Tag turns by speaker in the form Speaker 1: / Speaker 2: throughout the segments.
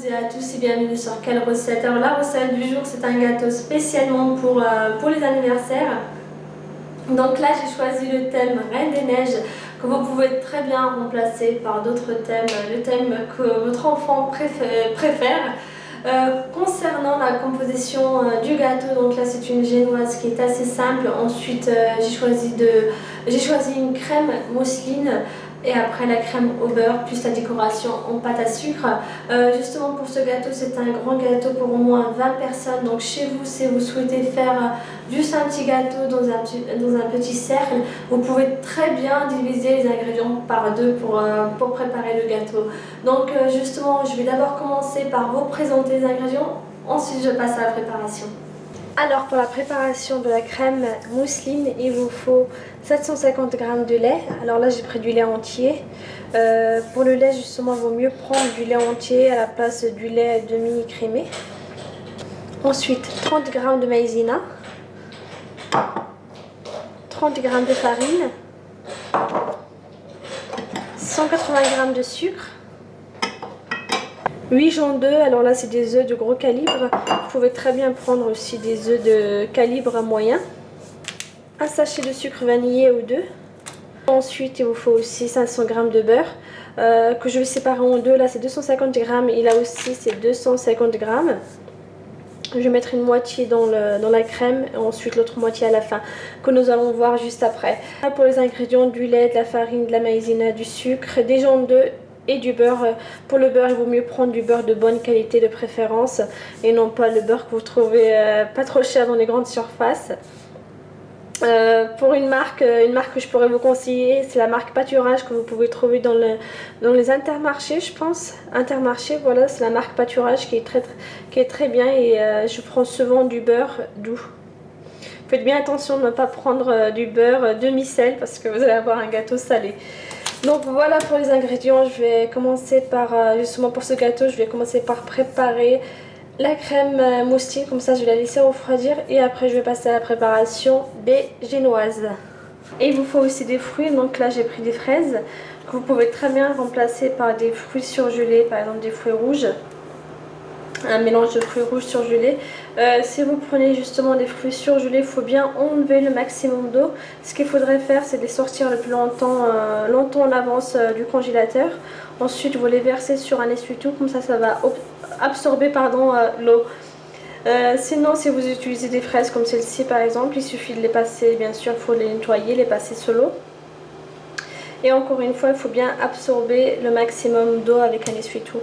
Speaker 1: toutes et à tous et bienvenue sur Quelle Recette. Alors la recette du jour, c'est un gâteau spécialement pour les anniversaires. Donc là j'ai choisi le thème Reine des Neiges que vous pouvez très bien remplacer par d'autres thèmes, le thème que votre enfant préfère. Concernant la composition du gâteau, donc là c'est une génoise qui est assez simple. Ensuite j'ai choisi une crème mousseline et après la crème au beurre plus la décoration en pâte à sucre. Justement pour ce gâteau, c'est un grand gâteau pour au moins 20 personnes. Donc chez vous, si vous souhaitez faire juste un petit gâteau dans un petit cercle, vous pouvez très bien diviser les ingrédients par deux pour préparer le gâteau. Donc justement, je vais d'abord commencer par vous présenter les ingrédients, ensuite je passe à la préparation. Alors pour la préparation de la crème mousseline, il vous faut 750 g de lait. Alors là j'ai pris du lait entier. Pour le lait justement, il vaut mieux prendre du lait entier à la place du lait demi-écrémé. Ensuite 30 g de maïzena, 30 g de farine, 180 g de sucre, 8 jaunes d'œufs. Alors là c'est des œufs de gros calibre, vous pouvez très bien prendre aussi des œufs de calibre moyen, un sachet de sucre vanillé ou deux. Ensuite il vous faut aussi 500 g de beurre que je vais séparer en deux. Là c'est 250 g et là aussi c'est 250 g. Je vais mettre une moitié dans la crème et ensuite l'autre moitié à la fin, que nous allons voir juste après. Pour les ingrédients, du lait, de la farine, de la maïzena, du sucre, des jaunes d'œufs et du beurre. Pour le beurre, il vaut mieux prendre du beurre de bonne qualité de préférence et non pas le beurre que vous trouvez pas trop cher dans les grandes surfaces. Pour une marque que je pourrais vous conseiller, c'est la marque Pâturage que vous pouvez trouver dans les Intermarchés, je pense. Intermarché, voilà, c'est la marque Pâturage qui est très bien et je prends souvent du beurre doux. Faites bien attention de ne pas prendre du beurre demi-sel parce que vous allez avoir un gâteau salé. Donc voilà pour les ingrédients. Je vais commencer par, justement pour ce gâteau, je vais commencer par préparer la crème mousseline, comme ça je vais la laisser refroidir et après je vais passer à la préparation des génoises. Et il vous faut aussi des fruits, donc là j'ai pris des fraises que vous pouvez très bien remplacer par des fruits surgelés, par exemple des fruits rouges, un mélange de fruits rouges surgelés. Si vous prenez justement des fruits surgelés, il faut bien enlever le maximum d'eau. Ce qu'il faudrait faire, c'est de les sortir le plus longtemps en avance du congélateur. Ensuite vous les versez sur un essuie-tout, comme ça va absorber l'eau. Sinon si vous utilisez des fraises comme celle-ci par exemple, il suffit de les passer, bien sûr il faut les nettoyer, les passer sous l'eau. Et encore une fois, il faut bien absorber le maximum d'eau avec un essuie-tout.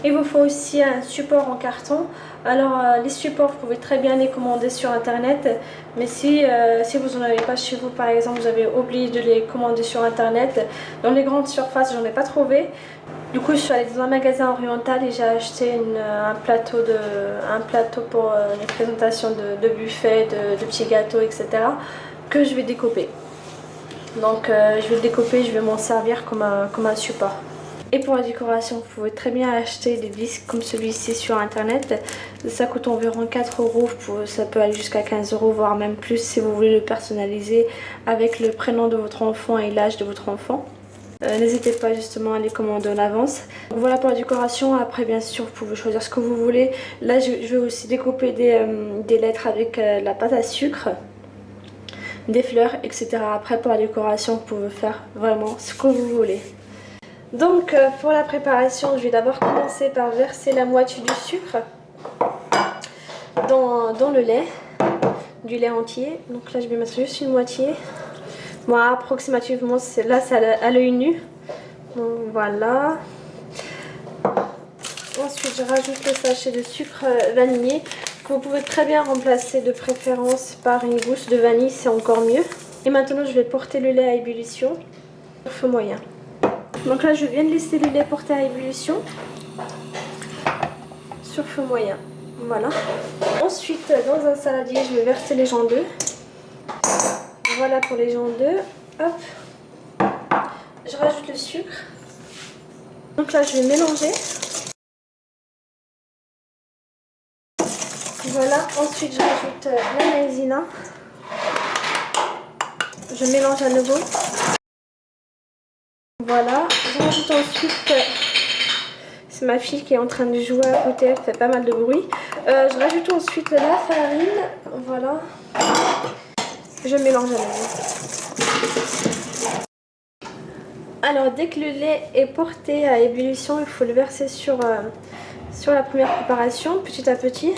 Speaker 1: Il vous faut aussi un support en carton. Alors les supports, vous pouvez très bien les commander sur internet, mais si vous n'en avez pas chez vous, par exemple vous avez oublié de les commander sur internet, dans les grandes surfaces j'en ai pas trouvé. Du coup je suis allée dans un magasin oriental et j'ai acheté un plateau pour les présentations de buffets, de petits gâteaux, etc. que je vais découper. Donc je vais le découper, je vais m'en servir comme un support. Et pour la décoration, vous pouvez très bien acheter des disques comme celui-ci sur internet. Ça coûte environ 4 €, ça peut aller jusqu'à 15 €, voire même plus si vous voulez le personnaliser avec le prénom de votre enfant et l'âge de votre enfant. N'hésitez pas justement à les commander en avance. Donc voilà pour la décoration. Après bien sûr vous pouvez choisir ce que vous voulez. Là je vais aussi découper des lettres avec la pâte à sucre, des fleurs, etc. Après pour la décoration vous pouvez faire vraiment ce que vous voulez. Donc pour la préparation, je vais d'abord commencer par verser la moitié du sucre dans le lait, du lait entier. Donc là je vais mettre juste une moitié. Moi approximativement là c'est à l'œil nu. Donc voilà. Ensuite je rajoute le sachet de sucre vanillé que vous pouvez très bien remplacer de préférence par une gousse de vanille, c'est encore mieux. Et maintenant je vais porter le lait à ébullition sur feu moyen. Donc là je viens de laisser le lait porter à ébullition sur feu moyen. Voilà. Ensuite dans un saladier je vais verser les jaunes d'œufs. Voilà pour les jaunes d'œufs. Hop. Je rajoute le sucre. Donc là je vais mélanger. Voilà. Ensuite je rajoute la maïzena. Je mélange à nouveau. Voilà. Je rajoute ensuite c'est ma fille qui est en train de jouer à côté, elle fait pas mal de bruit. Je rajoute ensuite la farine, voilà. Je mélange à nouveau. Alors dès que le lait est porté à ébullition, il faut le verser sur la première préparation, petit à petit,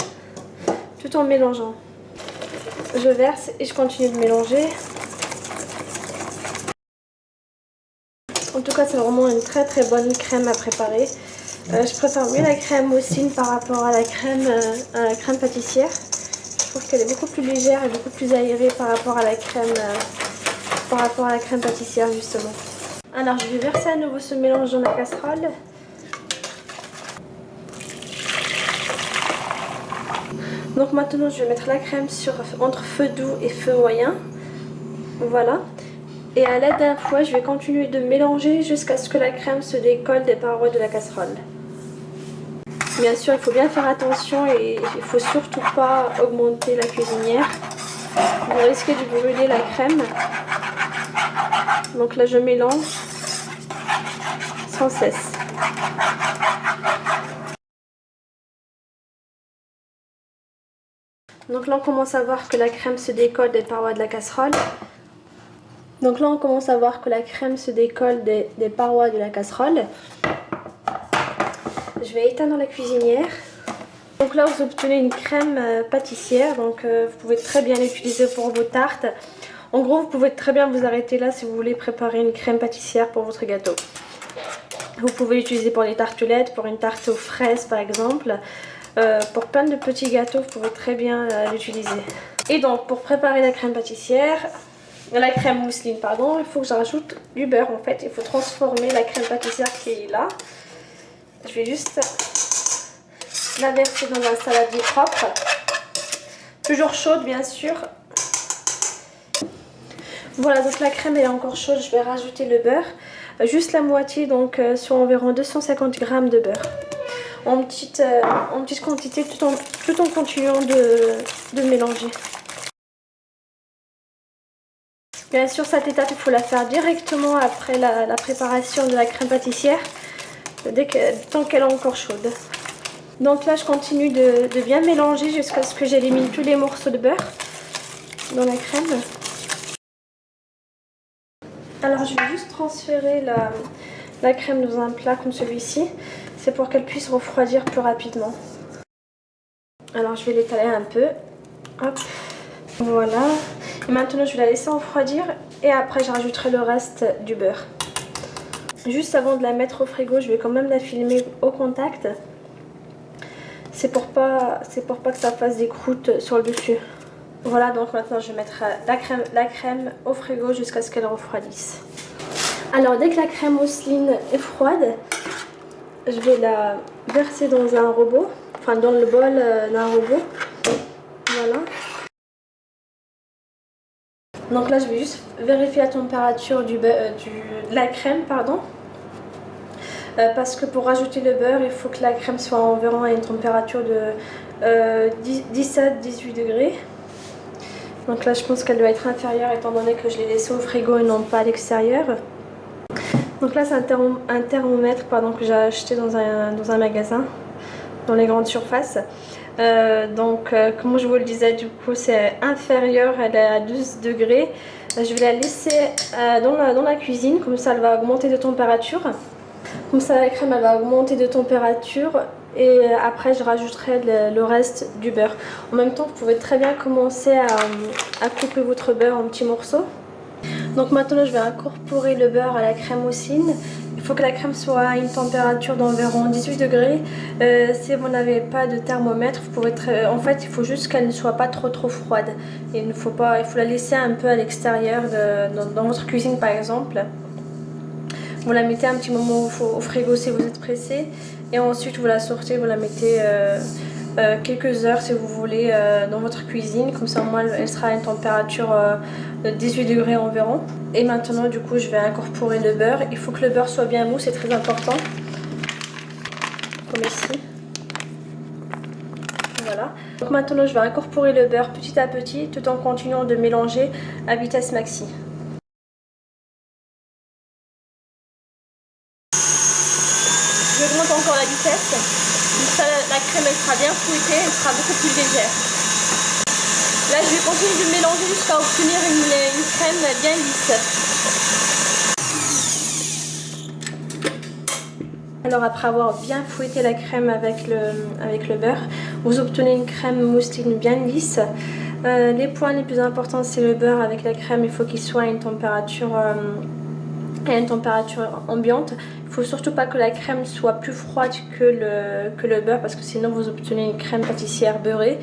Speaker 1: tout en mélangeant. Je verse et je continue de mélanger. En tout cas, c'est vraiment une très très bonne crème à préparer. Je préfère mieux la crème Mousseline par rapport à la crème pâtissière. Je trouve qu'elle est beaucoup plus légère et beaucoup plus aérée par rapport à la crème pâtissière justement. Alors je vais verser à nouveau ce mélange dans la casserole. Donc maintenant je vais mettre la crème entre feu doux et feu moyen. Voilà. Et à l'aide d'un fouet, je vais continuer de mélanger jusqu'à ce que la crème se décolle des parois de la casserole. Bien sûr, il faut bien faire attention et il ne faut surtout pas augmenter la cuisinière. Vous risquez de brûler la crème. Donc là, je mélange sans cesse. Donc là, on commence à voir que la crème se décolle des parois de la casserole. Je vais éteindre la cuisinière. Donc là, vous obtenez une crème pâtissière. Donc vous pouvez très bien l'utiliser pour vos tartes. En gros, vous pouvez très bien vous arrêter là si vous voulez préparer une crème pâtissière pour votre gâteau. Vous pouvez l'utiliser pour des tartelettes, pour une tarte aux fraises par exemple. Pour plein de petits gâteaux, vous pouvez très bien l'utiliser. Et donc, pour préparer la crème pâtissière, la crème mousseline, pardon, il faut que j'ajoute du beurre en fait. Il faut transformer la crème pâtissière qui est là. Je vais juste la verser dans un saladier propre. Toujours chaude, bien sûr. Voilà, donc la crème elle est encore chaude. Je vais rajouter le beurre. Juste la moitié, donc sur environ 250 g de beurre. En petite quantité tout en continuant de mélanger. Bien sûr, cette étape, il faut la faire directement après la préparation de la crème pâtissière, tant qu'elle est encore chaude. Donc là, je continue de bien mélanger jusqu'à ce que j'élimine tous les morceaux de beurre dans la crème. Alors, je vais juste transférer la crème dans un plat comme celui-ci. C'est pour qu'elle puisse refroidir plus rapidement. Alors, je vais l'étaler un peu. Hop. Voilà. Et maintenant, je vais la laisser refroidir et après, je rajouterai le reste du beurre. Juste avant de la mettre au frigo, je vais quand même la filmer au contact. C'est pour pas que ça fasse des croûtes sur le dessus. Voilà, donc maintenant, je vais mettre la crème au frigo jusqu'à ce qu'elle refroidisse. Alors, dès que la crème mousseline est froide, je vais la verser dans un robot, enfin dans le bol d'un robot. Voilà. Donc là, je vais juste vérifier la température de la crème, pardon. Parce que pour rajouter le beurre, il faut que la crème soit environ à une température de 17-18 degrés. Donc là, je pense qu'elle doit être inférieure étant donné que je l'ai laissée au frigo et non pas à l'extérieur. Donc là, c'est un thermomètre que j'ai acheté dans un magasin, dans les grandes surfaces. Comme je vous le disais, du coup c'est inférieur, elle est à 12 degrés. Je vais la laisser dans la cuisine, comme ça elle va augmenter de température. Comme ça la crème elle va augmenter de température et après je rajouterai le reste du beurre. En même temps, vous pouvez très bien commencer à couper votre beurre en petits morceaux. Donc maintenant je vais incorporer le beurre à la crème mousseline. Il faut que la crème soit à une température d'environ 18 degrés. Si vous n'avez pas de thermomètre, vous pouvez en fait il faut juste qu'elle ne soit pas trop froide. Il faut la laisser un peu à l'extérieur dans votre cuisine par exemple. Vous la mettez un petit moment au frigo si vous êtes pressé. Et ensuite vous la sortez, vous la mettez quelques heures si vous voulez dans votre cuisine. Comme ça au moins elle sera à une température de 18 degrés environ. Et maintenant du coup je vais incorporer le beurre. Il faut que le beurre soit bien mou, c'est très important. Comme ici. Voilà. Donc maintenant je vais incorporer le beurre petit à petit tout en continuant de mélanger à vitesse maxi. J'augmente encore la vitesse. elle sera bien fouettée, elle sera beaucoup plus légère. Là, je vais continuer de mélanger jusqu'à obtenir une crème bien lisse. Alors après avoir bien fouetté la crème avec le beurre, vous obtenez une crème mousseline bien lisse. Les points les plus importants, c'est le beurre avec la crème. Il faut qu'il soit à une température ambiante. Il ne faut surtout pas que la crème soit plus froide que le beurre, parce que sinon vous obtenez une crème pâtissière beurrée.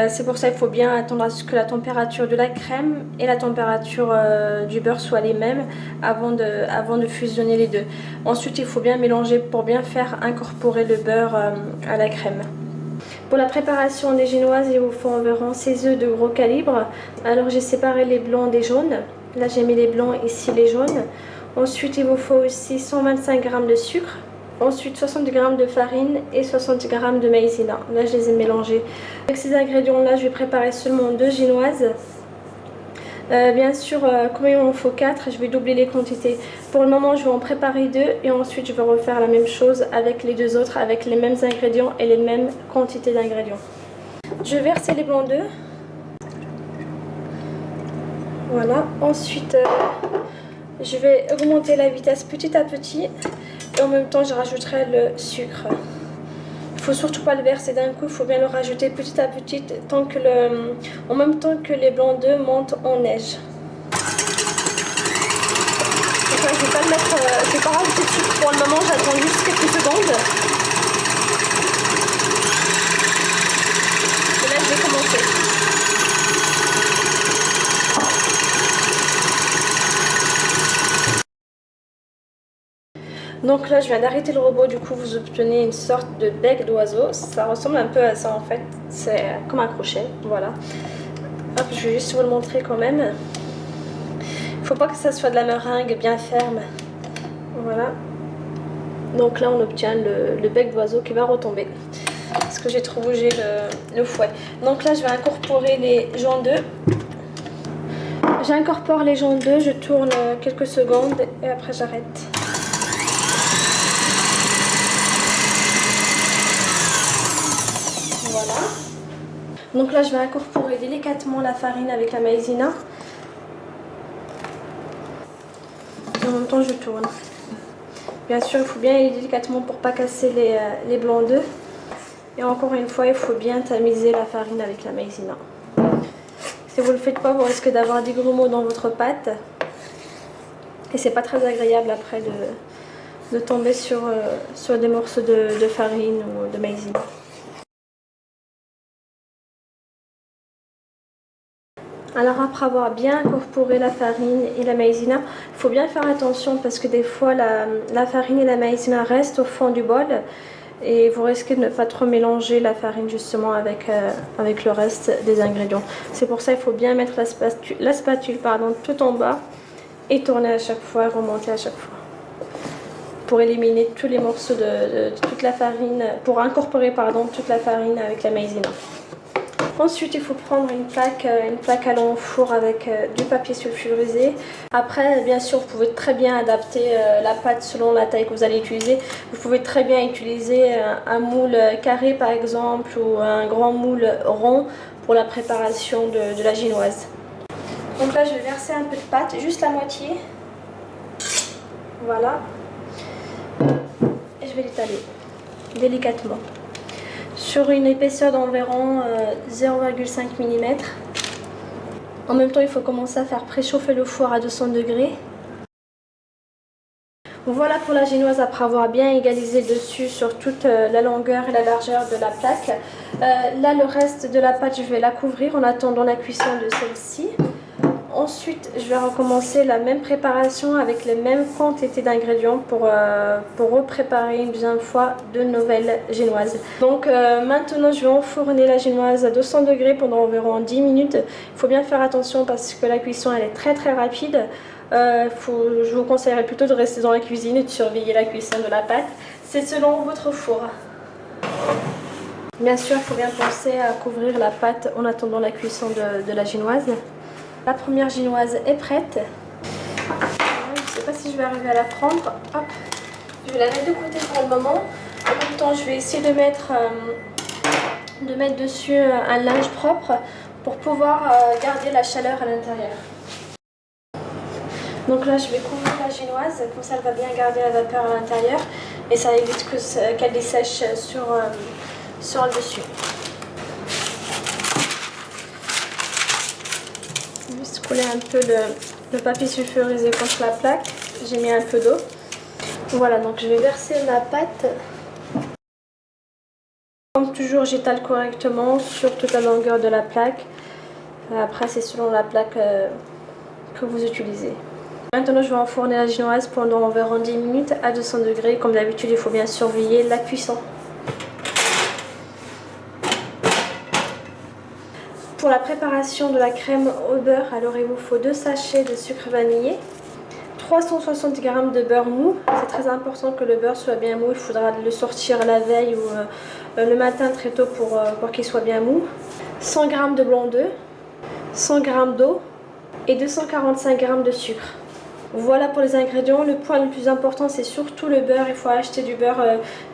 Speaker 1: C'est pour ça qu'il faut bien attendre à ce que la température de la crème et la température du beurre soient les mêmes avant de fusionner les deux. Ensuite, il faut bien mélanger pour bien faire incorporer le beurre à la crème. Pour la préparation des génoises, il vous faut environ 6 œufs de gros calibre. Alors j'ai séparé les blancs des jaunes. Là j'ai mis les blancs, ici les jaunes. Ensuite, il vous faut aussi 125 g de sucre. Ensuite 60 g de farine et 60 g de maïzena. Là je les ai mélangés. Avec ces ingrédients là je vais préparer seulement 2 génoises. Bien sûr comme il m'en faut 4, je vais doubler les quantités. Pour le moment je vais en préparer 2 et ensuite je vais refaire la même chose avec les 2 autres, avec les mêmes ingrédients et les mêmes quantités d'ingrédients. Je vais verser les blancs d'œufs. Voilà. Ensuite je vais augmenter la vitesse petit à petit. Et en même temps, je rajouterai le sucre. Il ne faut surtout pas le verser d'un coup, il faut bien le rajouter petit à petit en même temps que les blancs d'œufs montent en neige. Donc là, je ne vais pas le mettre, je vais pas rajouter de sucre pour le moment, j'attends juste quelques secondes. Et là, je vais commencer. Donc là je viens d'arrêter le robot, du coup vous obtenez une sorte de bec d'oiseau. Ça ressemble un peu à ça en fait, c'est comme un crochet, voilà. Hop, je vais juste vous le montrer quand même. Il ne faut pas que ça soit de la meringue bien ferme. Voilà. Donc là on obtient le bec d'oiseau qui va retomber. Parce que j'ai trop bougé le fouet. Donc là je vais incorporer les jaunes d'œufs. J'incorpore les jaunes d'œufs, je tourne quelques secondes et après j'arrête. Voilà. Donc là je vais incorporer délicatement la farine avec la maïzena. Et en même temps je tourne. Bien sûr il faut bien aller délicatement pour ne pas casser les blancs d'œufs. Et encore une fois il faut bien tamiser la farine avec la maïzena. Si vous ne le faites pas, vous risquez d'avoir des grumeaux dans votre pâte. Et c'est pas très agréable après de tomber sur des morceaux de farine ou de maïzena. Alors après avoir bien incorporé la farine et la maïzena, il faut bien faire attention parce que des fois la farine et la maïzena restent au fond du bol et vous risquez de ne pas trop mélanger la farine justement avec le reste des ingrédients. C'est pour ça qu'il faut bien mettre la spatule tout en bas et tourner à chaque fois, remonter à chaque fois. Pour éliminer tous les morceaux de toute la farine, pour incorporer toute la farine avec la maïzena. Ensuite, il faut prendre une plaque allant au four avec du papier sulfurisé. Après, bien sûr, vous pouvez très bien adapter la pâte selon la taille que vous allez utiliser. Vous pouvez très bien utiliser un moule carré par exemple ou un grand moule rond pour la préparation de la génoise. Donc là, je vais verser un peu de pâte, juste la moitié. Voilà. Et je vais l'étaler délicatement. Sur une épaisseur d'environ 0,5 mm. En même temps, il faut commencer à faire préchauffer le four à 200 degrés. Voilà pour la génoise après avoir bien égalisé le dessus sur toute la longueur et la largeur de la plaque. Là, le reste de la pâte, je vais la couvrir en attendant la cuisson de celle-ci. Ensuite, je vais recommencer la même préparation avec les mêmes quantités d'ingrédients pour repréparer une deuxième fois de nouvelles génoises. Donc maintenant, je vais enfourner la génoise à 200 degrés pendant environ 10 minutes. Il faut bien faire attention parce que la cuisson elle est très rapide. Je vous conseillerais plutôt de rester dans la cuisine et de surveiller la cuisson de la pâte. C'est selon votre four. Bien sûr, il faut bien penser à couvrir la pâte en attendant la cuisson de la génoise. La première génoise est prête. Je ne sais pas si je vais arriver à la prendre. Hop. Je vais la mettre de côté pour le moment. En même temps, je vais essayer de mettre de mettre dessus un linge propre pour pouvoir garder la chaleur à l'intérieur. Donc là je vais couvrir la génoise, comme ça elle va bien garder la vapeur à l'intérieur et ça évite qu'elle dessèche sur le dessus. Juste couler un peu le papier sulfurisé contre la plaque, j'ai mis un peu d'eau. Voilà, donc je vais verser ma pâte. Comme toujours, j'étale correctement sur toute la longueur de la plaque. Après, c'est selon la plaque que vous utilisez. Maintenant, je vais enfourner la génoise pendant environ 10 minutes à 200 degrés. Comme d'habitude, il faut bien surveiller la cuisson. Pour la préparation de la crème au beurre, alors il vous faut 2 sachets de sucre vanillé, 360 g de beurre mou. C'est très important que le beurre soit bien mou. Il faudra le sortir la veille ou le matin très tôt pour qu'il soit bien mou. 100 g de blanc d'œuf, 100 g d'eau et 245 g de sucre. Voilà pour les ingrédients. Le point le plus important, c'est surtout le beurre. Il faut acheter du beurre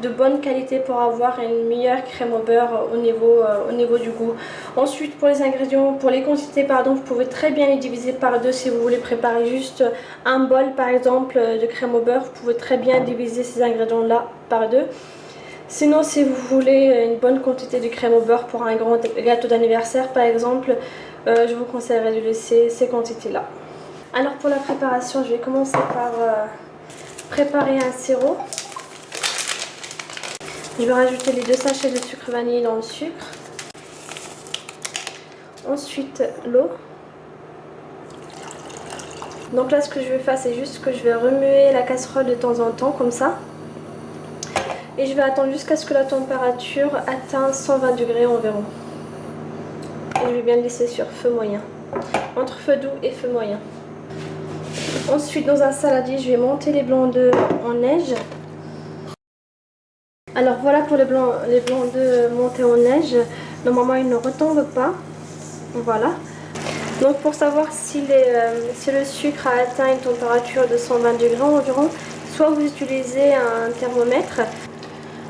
Speaker 1: de bonne qualité pour avoir une meilleure crème au beurre au niveau du goût. Ensuite, pour les ingrédients, pour les quantités, pardon, vous pouvez très bien les diviser par deux si vous voulez préparer juste un bol, par exemple, de crème au beurre. Vous pouvez très bien diviser ces ingrédients-là par deux. Sinon, si vous voulez une bonne quantité de crème au beurre pour un grand gâteau d'anniversaire, par exemple, je vous conseillerais de laisser ces quantités-là. Alors pour la préparation, je vais commencer par préparer un sirop. Je vais rajouter les 2 sachets de sucre vanillé dans le sucre. Ensuite l'eau. Donc là ce que je vais faire, c'est juste que je vais remuer la casserole de temps en temps comme ça. Et je vais attendre jusqu'à ce que la température atteigne 120 degrés environ. Et je vais bien le laisser sur feu moyen. Entre feu doux et feu moyen. Ensuite, dans un saladier, je vais monter les blancs d'œufs en neige. Alors voilà pour les blancs d'œufs montés en neige. Normalement, ils ne retombent pas. Voilà. Donc pour savoir si le sucre a atteint une température de 120 degrés environ, soit vous utilisez un thermomètre.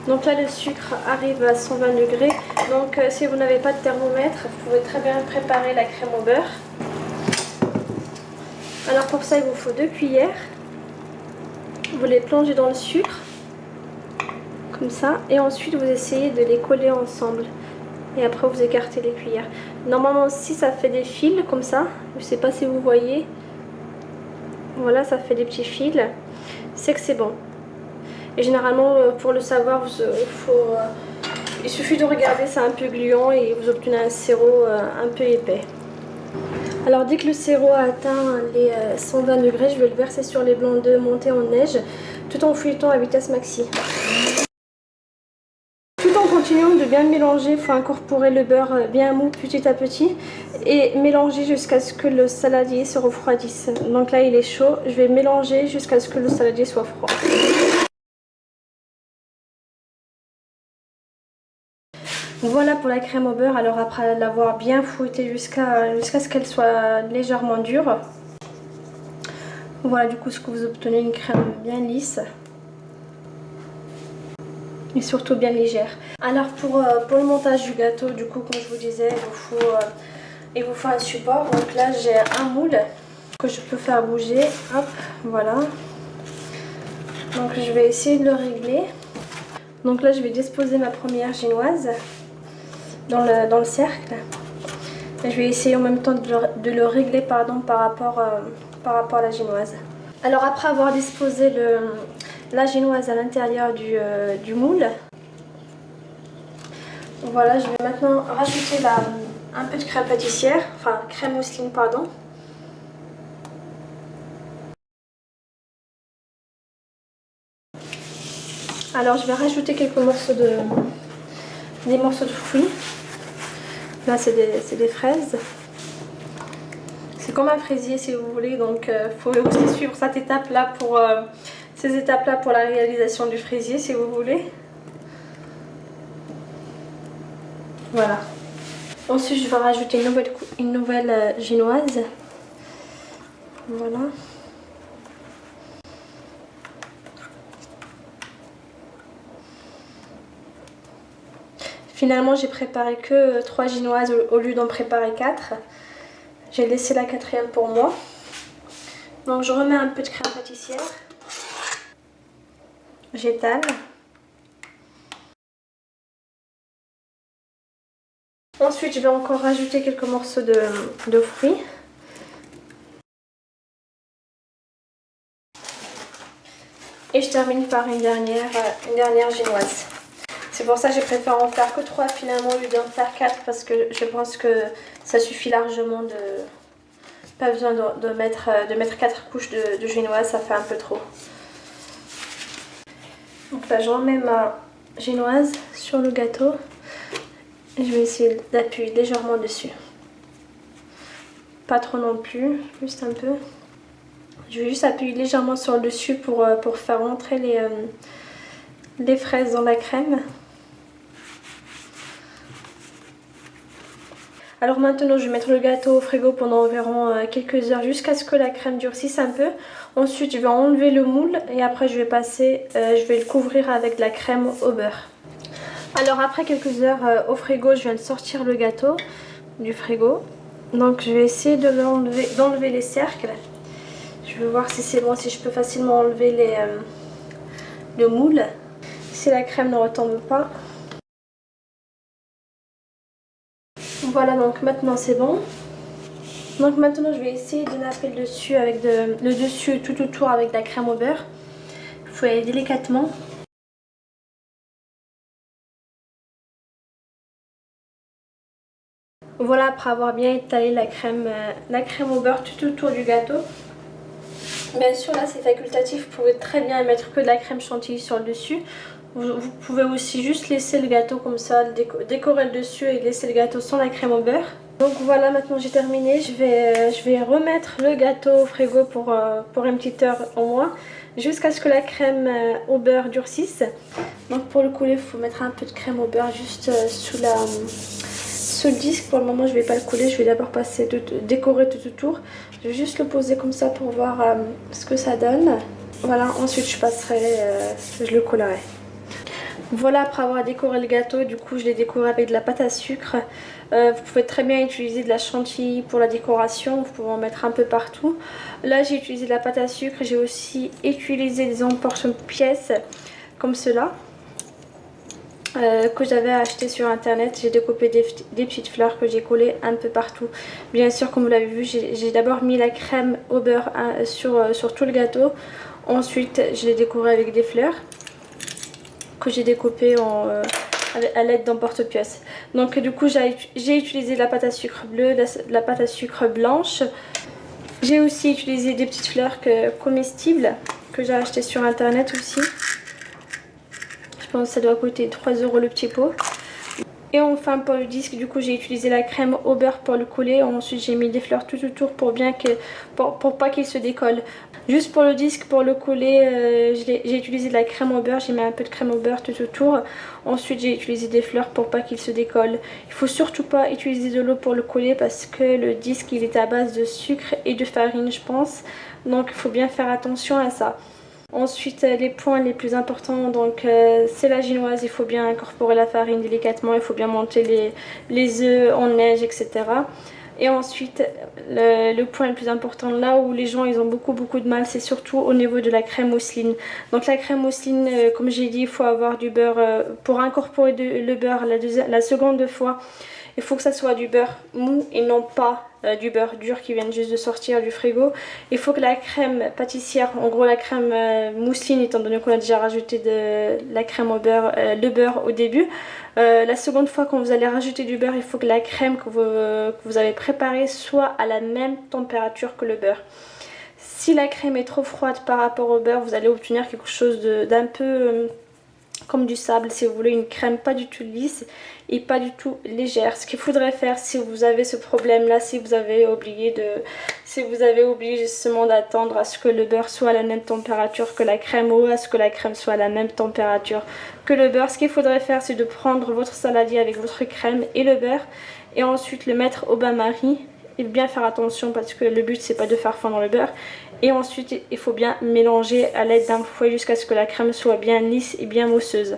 Speaker 1: Donc là, le sucre arrive à 120 degrés. Donc si vous n'avez pas de thermomètre, vous pouvez très bien préparer la crème au beurre. Alors pour ça, il vous faut 2 cuillères. Vous les plongez dans le sucre, comme ça. Et ensuite, vous essayez de les coller ensemble. Et après, vous écartez les cuillères. Normalement, si ça fait des fils, comme ça, je ne sais pas si vous voyez. Voilà, ça fait des petits fils. C'est que c'est bon. Et généralement, pour le savoir, il suffit de regarder, c'est un peu gluant et vous obtenez un sirop un peu épais. Alors dès que le sirop a atteint les 120 degrés, je vais le verser sur les blancs d'œufs montés en neige, tout en fouettant à vitesse maxi. Tout en continuant de bien mélanger, il faut incorporer le beurre bien mou petit à petit et mélanger jusqu'à ce que le saladier se refroidisse. Donc là il est chaud, je vais mélanger jusqu'à ce que le saladier soit froid. Voilà pour la crème au beurre. Alors après l'avoir bien fouettée jusqu'à ce qu'elle soit légèrement dure. Voilà du coup ce que vous obtenez, une crème bien lisse. Et surtout bien légère. Alors pour le montage du gâteau, du coup comme je vous disais, il vous faut un support. Donc là j'ai un moule que je peux faire bouger. Hop, voilà. Donc je vais essayer de le régler. Donc là je vais disposer ma première génoise dans le cercle. Et je vais essayer en même temps de le régler par rapport à la génoise. Alors après avoir disposé la génoise à l'intérieur du moule, voilà, je vais maintenant rajouter un peu de crème pâtissière, enfin crème mousseline pardon. Alors je vais rajouter quelques morceaux des morceaux de fruits. Là c'est des fraises. C'est comme un fraisier si vous voulez, donc il faut aussi suivre cette étape-là ces étapes-là pour la réalisation du fraisier si vous voulez. Voilà. Ensuite je vais rajouter une nouvelle génoise. Voilà. Finalement j'ai préparé que 3 génoises au lieu d'en préparer 4. J'ai laissé la 4e pour moi. Donc je remets un peu de crème pâtissière. J'étale. Ensuite je vais encore rajouter quelques morceaux de fruits. Et je termine par une dernière génoise. C'est pour ça que j'ai préféré en faire que 3 finalement au lieu d'en faire 4 parce que je pense que ça suffit largement de... Pas besoin de mettre 4 couches de génoise, ça fait un peu trop. Donc là je remets ma génoise sur le gâteau et je vais essayer d'appuyer légèrement dessus. Pas trop non plus, juste un peu. Je vais juste appuyer légèrement sur le dessus pour faire rentrer les fraises dans la crème. Alors maintenant je vais mettre le gâteau au frigo pendant environ quelques heures jusqu'à ce que la crème durcisse un peu. Ensuite je vais enlever le moule et après je vais le couvrir avec de la crème au beurre. Alors après quelques heures au frigo, je viens de sortir le gâteau du frigo. Donc je vais essayer d'enlever les cercles. Je vais voir si c'est bon, si je peux facilement enlever le moule. Si la crème ne retombe pas. Voilà, donc maintenant c'est bon. Donc maintenant je vais essayer de napper le dessus avec le dessus tout autour avec de la crème au beurre. Il faut y aller délicatement. Voilà, après avoir bien étalé la crème au beurre tout autour du gâteau. Bien sûr là c'est facultatif, vous pouvez très bien mettre que de la crème chantilly sur le dessus. Vous pouvez aussi juste laisser le gâteau comme ça, décorer le dessus et laisser le gâteau sans la crème au beurre. Donc voilà, maintenant j'ai terminé, je vais remettre le gâteau au frigo pour une petite heure au moins, jusqu'à ce que la crème au beurre durcisse. Donc pour le couler, il faut mettre un peu de crème au beurre juste sous le disque. Pour le moment je ne vais pas le couler, je vais d'abord décorer tout autour. Je vais juste le poser comme ça pour voir ce que ça donne. Voilà, ensuite je le coulerai. Voilà, après avoir décoré le gâteau, du coup je l'ai décoré avec de la pâte à sucre. Vous pouvez très bien utiliser de la chantilly pour la décoration, vous pouvez en mettre un peu partout. Là j'ai utilisé de la pâte à sucre, j'ai aussi utilisé des emporte-pièces comme cela. Que j'avais acheté sur internet. J'ai découpé des petites fleurs que j'ai collées un peu partout. Bien sûr, comme vous l'avez vu, j'ai d'abord mis la crème au beurre sur tout le gâteau. Ensuite je l'ai décoré avec des fleurs que j'ai découpées à l'aide d'emporte-pièces. Donc du coup j'ai utilisé de la pâte à sucre bleue, de la pâte à sucre blanche. J'ai aussi utilisé des petites fleurs comestibles que j'ai achetées sur internet aussi. Je pense que ça doit coûter 3 € le petit pot. Et enfin pour le disque, du coup j'ai utilisé la crème au beurre pour le coller. Ensuite j'ai mis des fleurs tout autour pour pas qu'il se décolle. Juste pour le disque, pour le coller, j'ai utilisé de la crème au beurre. J'ai mis un peu de crème au beurre tout autour. Ensuite j'ai utilisé des fleurs pour pas qu'il se décolle. Il faut surtout pas utiliser de l'eau pour le coller parce que le disque il est à base de sucre et de farine je pense. Donc il faut bien faire attention à ça. Ensuite les points les plus importants, donc c'est la génoise, il faut bien incorporer la farine délicatement, il faut bien monter les œufs en neige, etc. Et ensuite le point le plus important, là où les gens ils ont beaucoup de mal, c'est surtout au niveau de la crème mousseline. Donc la crème mousseline, comme j'ai dit, il faut avoir du beurre pour incorporer le beurre la seconde fois. Il faut que ça soit du beurre mou et non pas du beurre dur qui vient juste de sortir du frigo. Il faut que la crème pâtissière, en gros la crème mousseline, étant donné qu'on a déjà rajouté de la crème au beurre, le beurre au début. La seconde fois quand vous allez rajouter du beurre, il faut que la crème que vous avez préparée soit à la même température que le beurre. Si la crème est trop froide par rapport au beurre, vous allez obtenir quelque chose d'un peu comme du sable, si vous voulez, une crème pas du tout lisse et pas du tout légère. Ce qu'il faudrait faire si vous avez ce problème là, si vous avez oublié justement d'attendre à ce que le beurre soit à la même température que la crème ou à ce que la crème soit à la même température que le beurre, ce qu'il faudrait faire c'est de prendre votre saladier avec votre crème et le beurre et ensuite le mettre au bain-marie. Et bien faire attention parce que le but c'est pas de faire fondre le beurre. Et ensuite il faut bien mélanger à l'aide d'un fouet jusqu'à ce que la crème soit bien lisse et bien mousseuse.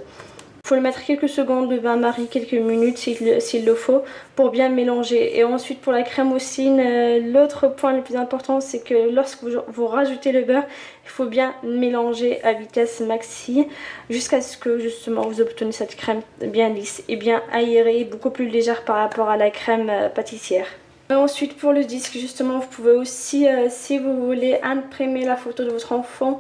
Speaker 1: Il faut le mettre quelques secondes de bain-marie, quelques minutes s'il le faut, pour bien mélanger. Et ensuite pour la crème mousseline, l'autre point le plus important, c'est que lorsque vous rajoutez le beurre, il faut bien mélanger à vitesse maxi jusqu'à ce que justement vous obteniez cette crème bien lisse et bien aérée, beaucoup plus légère par rapport à la crème pâtissière. Ensuite pour le disque, justement, vous pouvez aussi, si vous voulez imprimer la photo de votre enfant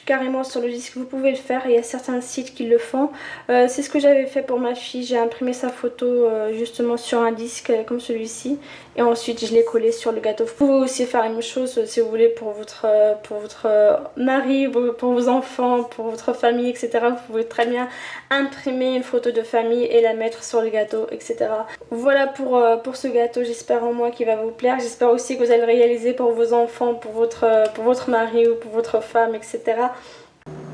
Speaker 1: carrément sur le disque, vous pouvez le faire. Il y a certains sites qui le font. C'est ce que j'avais fait pour ma fille. J'ai imprimé sa photo justement sur un disque comme celui-ci. Et ensuite je l'ai collé sur le gâteau. Vous pouvez aussi faire la même chose si vous voulez pour votre mari, pour vos enfants, pour votre famille, etc. Vous pouvez très bien imprimer une photo de famille et la mettre sur le gâteau, etc. Voilà pour ce gâteau. J'espère en moi qu'il va vous plaire. J'espère aussi que vous allez le réaliser pour vos enfants, pour votre mari ou pour votre femme, etc.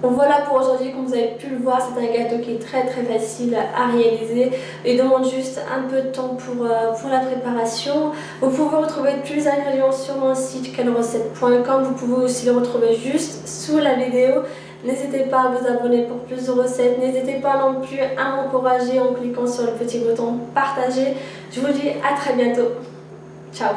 Speaker 1: Donc voilà pour aujourd'hui. Comme vous avez pu le voir, c'est un gâteau qui est très facile à réaliser. Il demande juste un peu de temps pour la préparation. Vous pouvez retrouver tous les ingrédients sur mon site quellecette.com. Vous pouvez aussi les retrouver juste sous la vidéo. N'hésitez pas à vous abonner pour plus de recettes. N'hésitez pas non plus à m'encourager en cliquant sur le petit bouton partager. Je vous dis à très bientôt. Ciao.